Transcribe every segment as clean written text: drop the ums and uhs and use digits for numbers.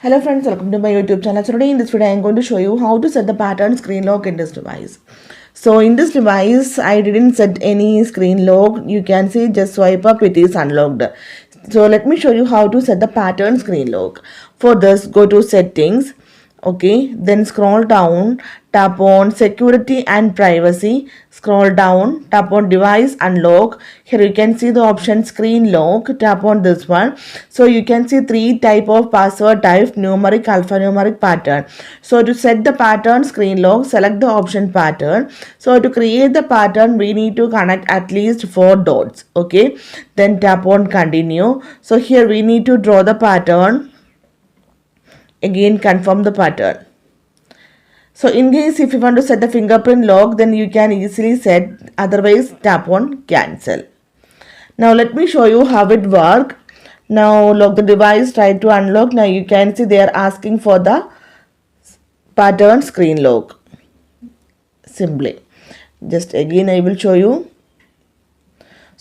Hello friends, welcome to my YouTube channel. So today in this video I am going to show you how to set the pattern screen lock in this device. So in this device I didn't set any screen lock. You can see just swipe up, it is unlocked. So let me show you how to set the pattern screen lock. For this, go to settings. Okay, then scroll down, tap on security and privacy, scroll down, tap on device unlock. Here you can see the option screen lock, tap on this one. So you can see three type of password type: numeric, alphanumeric, pattern. So to set the pattern screen lock, select the option pattern. So to create the pattern, we need to connect at least 4 dots. Okay, then tap on continue. So here we need to draw the pattern. Again, confirm the pattern. So in case if you want to set the fingerprint lock, then you can easily set, otherwise tap on cancel. Now let me show you how it works. Now lock the device, try to unlock. Now you can see they are asking for the pattern screen lock. Simply just again I will show you.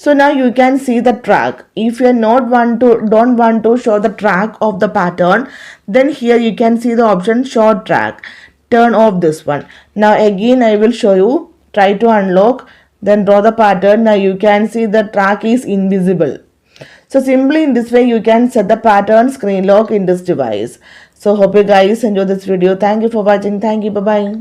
So now you can see the track. If you are don't want to show the track of the pattern, then here you can see the option show track. Turn off this one. Now again I will show you. Try to unlock, then draw the pattern. Now you can see the track is invisible. So simply in this way you can set the pattern screen lock in this device. So hope you guys enjoy this video. Thank you for watching. Thank you. Bye bye.